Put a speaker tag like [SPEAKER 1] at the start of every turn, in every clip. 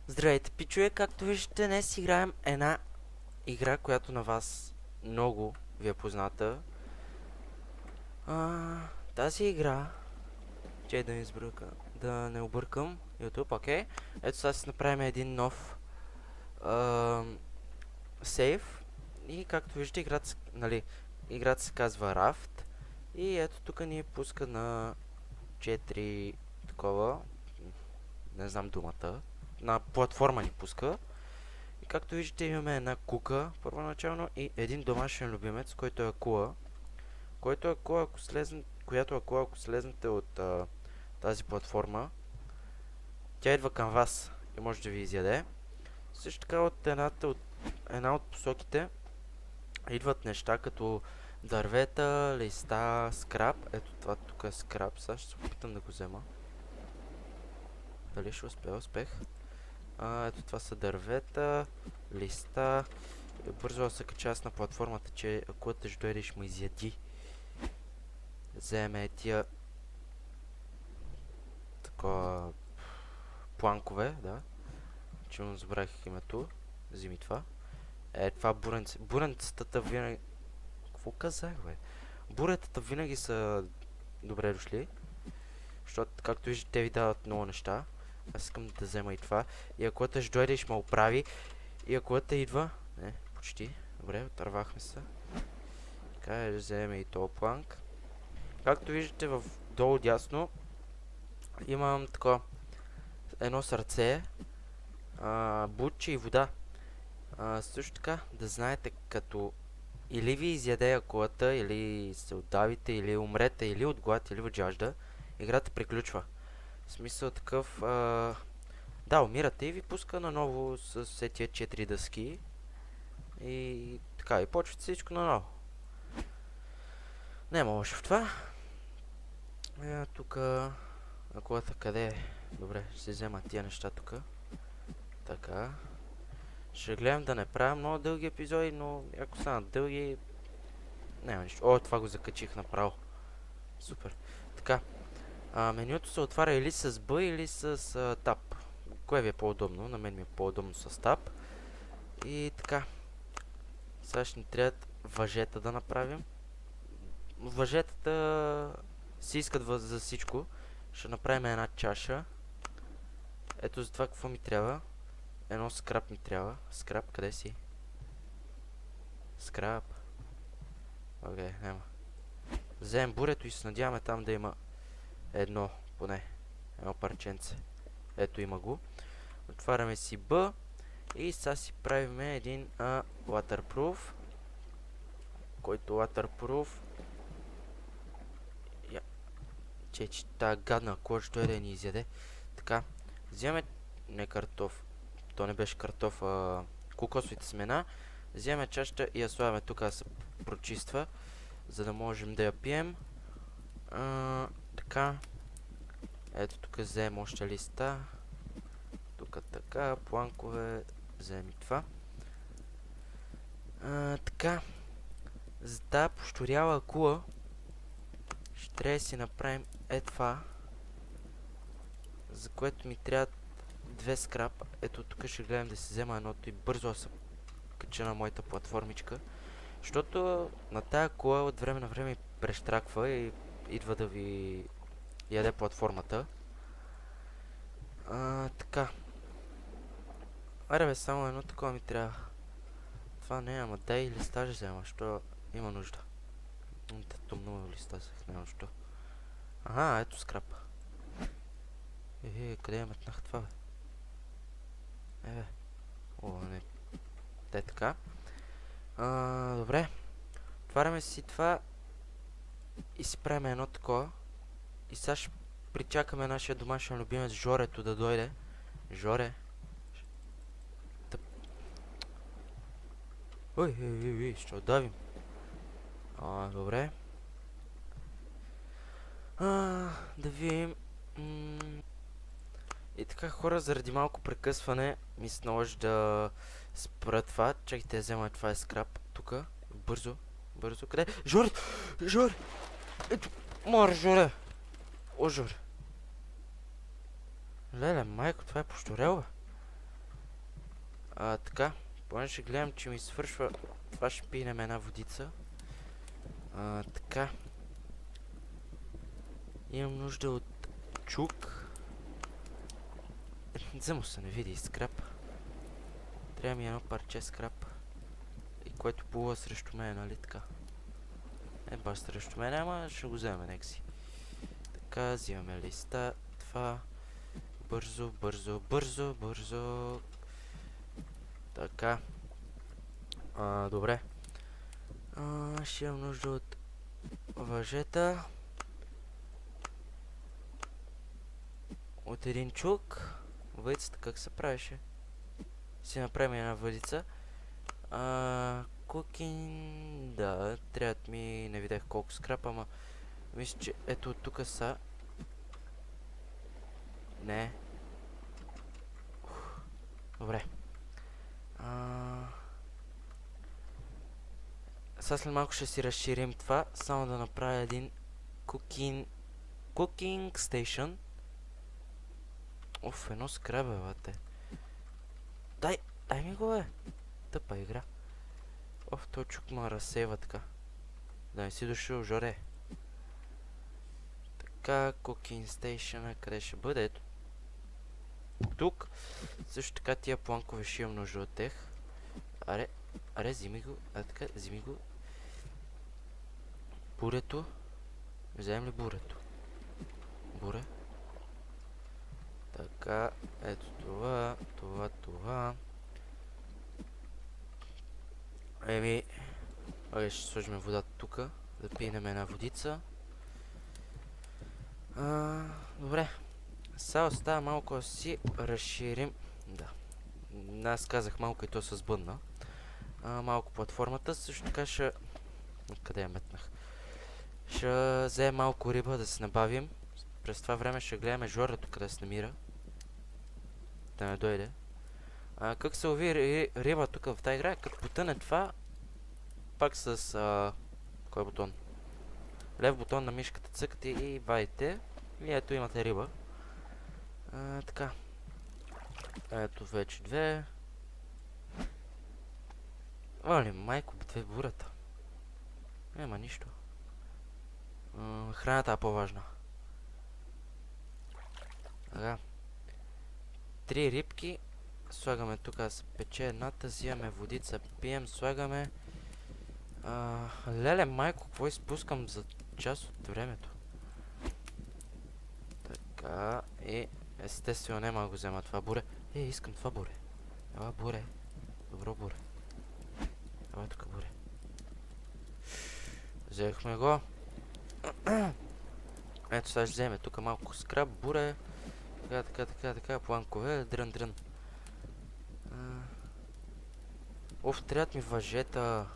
[SPEAKER 1] Здравейте, пичове! Както виждате, днес играем една игра, която на вас много ви е позната. Тази игра, че да не избърка, да не объркам YouTube, окей. Ето сега си направим един нов сейф. И както виждате, играта се казва Raft. И ето тук ни пуска на 4 такова, не знам думата, на платформа ни пуска. И както виждате, имаме една кука първоначално и един домашен любимец, който е акула. Която акула, ако слезнете от тази платформа, тя идва към вас и може да ви изяде. Също така от една от посоките идват неща като дървета, листа, скрап. Ето това тук е скрап. Сега ще се опитам да го взема. Дали ще успех? Ето това са дървета, листа. Бързо да се кача на платформата, че акулата ще дойде и ще му изяди. Вземе тия такова планкове, да. Че му забравих името. Вземи това. Това буренце. Буренцата винаги... Какво казах, бе? Буретата винаги са добре дошли. Защото, както виждате, те ви дават много неща. Аз искам да взема и това. И акулата ще дойде и ще ме оправи. И акулата идва... Не, почти. Добре, отървахме се. Така, да вземем и този планк. Както виждате в долу дясно имам такова едно сърце, бутче и вода. Също така да знаете, като или ви изяде акулата, или се отдавите, или умрете, или от глад, или от жажда, играта приключва. В смисъл такъв, да, умирате и ви пуска наново с все тия 4 дъски. И така, и почвате всичко наново. Няма лошо в това. Тук акулата къде е? Добре, ще си взема тия неща тук. Така. Ще гледам да не правя много дълги епизоди, но ако станат дълги... Няма нищо. О, това го закачих направо. Супер. Така. Менюто се отваря или с B, или с Tab. Кое ви е по-удобно? На мен ми е по-удобно с Tab. И така. Сега ще ни трябват въжета да направим. Въжетата си искат за всичко. Ще направим една чаша. Ето за това какво ми трябва. Едно скрап ми трябва. Скрап, къде си? Скрап. Окей, няма. Вземем бурето и се надяваме там да има едно, поне. Едно парченце. Ето има го. Отваряме си Б. И сега си правим един waterproof. Който waterproof. Че тази гадна кожа ще дойде да ни изяде. Така. Вземем не картоф. То не беше картоф, кокосовите семена. Вземем чашата и я слагаме тук да се прочиства, за да можем да я пием. Така. Ето тук вземем още листа. Тук така, планкове. Вземем и това. Така. За тази пощуряла акула ще трябва да си направим това, за което ми трябва 2 скрап. Ето тук ще гледам да си взема едното и бързо да се кача на моята платформичка. Защото на тая кола от време на време прещраква и идва да ви яде платформата. Така. Аре бе, само едно такова ми трябва. Това не е, ама дай листа ще взема, що има нужда. Тето много листа взех, няма що. Ага, ето скрап. Къде я метнах това, бе? Бе. О, не. Те така. Добре. Отваряме си това. И си правим едно такова. И сега ще причакаме нашия домашен любимец Жорето да дойде. Жоре. Ой, ще отдавим. Добре. Да видим. И така, хора, заради малко прекъсване ми се наложи да спра това. Чакайте да взема, това е скрап. Тука. Бързо. Къде? Жоре! Ето, море, Жоре! О, Жоре! Леле, майко, това е пощорел, бе. Така, понеже гледам, че ми свършва, това ще пинем една водица. Така. Имам нужда от чук. Вземо се не види скрап. Трябва ми едно парче скрап. И което плува срещу мен, нали така? Баш срещу мен, ама ще го вземем некси. Така, взимаме листа. Това. Бързо, бързо, бързо, бързо. Така. Добре. Ще имам нужда от въжета. От един чук. Въдицата как се правеше? Си направим една въдица. Кукин... Да, трябват ми... Не видях колко скрап, ама... Мисля, че ето от тук са... Не. Добре. Сега след малко ще си разширим това. Само да направя един... Cooking station. Едно скраб, бате. Дай ми го, бе. Тъпа игра. Той чук ма разсейва така. Да не си дошъл, Жоре. Така, cooking station, къде ще бъде? Ето. Тук. Също така тия планкове ще имам нужда от тех. Аре, взими го. Така, взими го. Бурето. Вземем ли бурето? Буре. Така, ето това. Ще сложим водата тук, да пинем една водица. Добре. Сега остава малко да си разширим. Да. Аз казах малко и то се сбъдна. Малко платформата. Също така ще... Откъде я метнах? Ще вземем малко риба да се набавим. През това време ще гледаме Жорето къде се намира. Да не дойде. Как се лови риба тук в тази игра? Като потъне това, пак с... кой бутон? Лев бутон на мишката цъкате и вадите. И ето имате риба. Така. Ето вече две. Вали, майко, две бурата. Нема нищо. Храната е по-важна. Ага. 3 рибки. Слагаме тук да се пече едната, взимаме водица, пием, слагаме... Леле, майко, какво изпускам за част от времето? Така, и естествено няма да го взема това буре. Искам това буре. Ела, буре. Добро буре. Ела тук буре. Взехме го. Ето сега ще вземе тук малко скраб, буре. Така, планкове, дрън. Трябват ми въжета.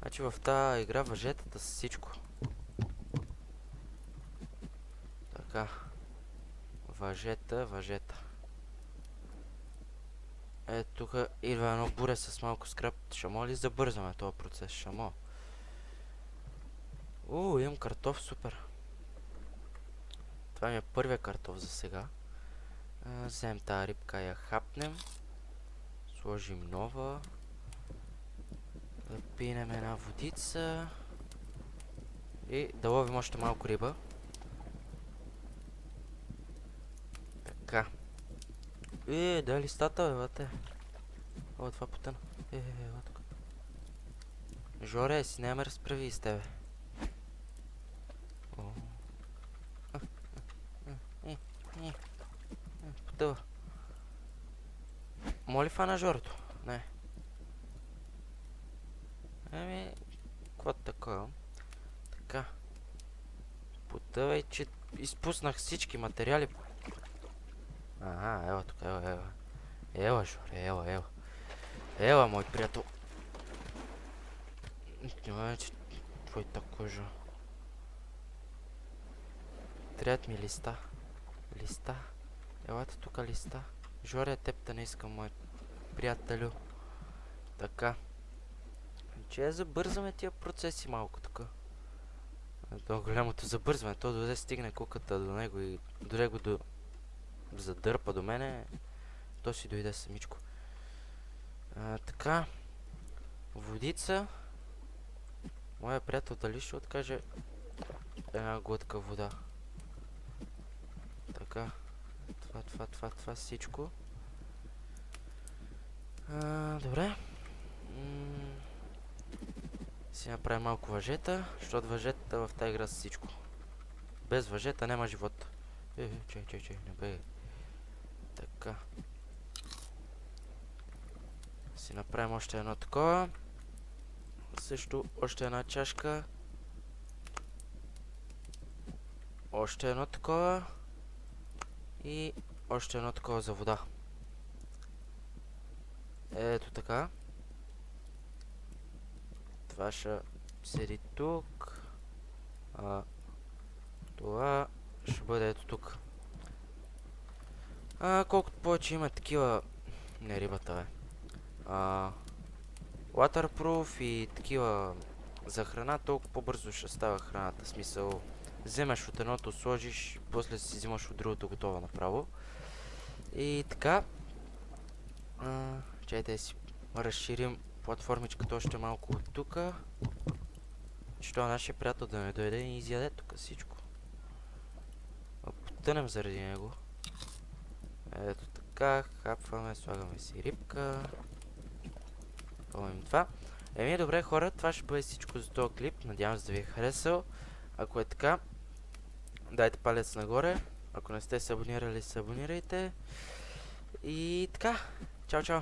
[SPEAKER 1] Значи в тази игра въжетата с всичко. Така. Въжета. Ето тук идва едно буре с малко скрап. Шамо ли забързаме този процес? Шамо. Имам картоф, супер. Това ми е първия картоф за сега. Вземем тази рибка, я хапнем. Сложим нова. Да пинем една водица. И да ловим още малко риба. Така. Да листата, бе, бате. Това потъна. Ела тук. Жоре, си няма разправи и с тебе. Потъва. Моли фана Жорето? Не. Какво такова? Така. Потъвай, че изпуснах всички материали. Ела тук, ела. Ела, Жоре, ела. Ела, мой приятел. Няма че... Твоята кожа. Трябват ми листа. Елате тук листа. Жоре, теб не искам, мой приятелю. Така. Че забързваме тия процеси малко тук. То голямото забързване. То доде стигне куката до него и до него задърпа до мене. То си дойде самичко. Така. Водица. Моя приятел дали ще откаже една глътка вода. Така. Това всичко. Добре. Си направим малко въжета, защото въжета в тази игра са всичко. Без въжета няма живот. Чай, не бе. Така. Си направим още едно такова. Също още една чашка. Още едно такова. И още едно такова за вода. Ето така. Това ще седи тук. Това ще бъде ето тук. Колкото повече има такива... Не рибата, бе. Waterproof и такива за храна, толкова по-бързо ще става храната. В смисъл, вземаш от едното, сложиш, после си взимаш от другото готова направо. И така. Чайте да си разширим платформичката още малко от тука. Що нашия приятел да не дойде и изяде тук всичко. Потънем заради него. Ето така, хапваме, слагаме си рибка. Пълним това. Добре хора, това ще бъде всичко за този клип. Надявам се да ви е харесал. Ако е така, дайте палец нагоре. Ако не сте се абонирали, се абонирайте. И така, чао!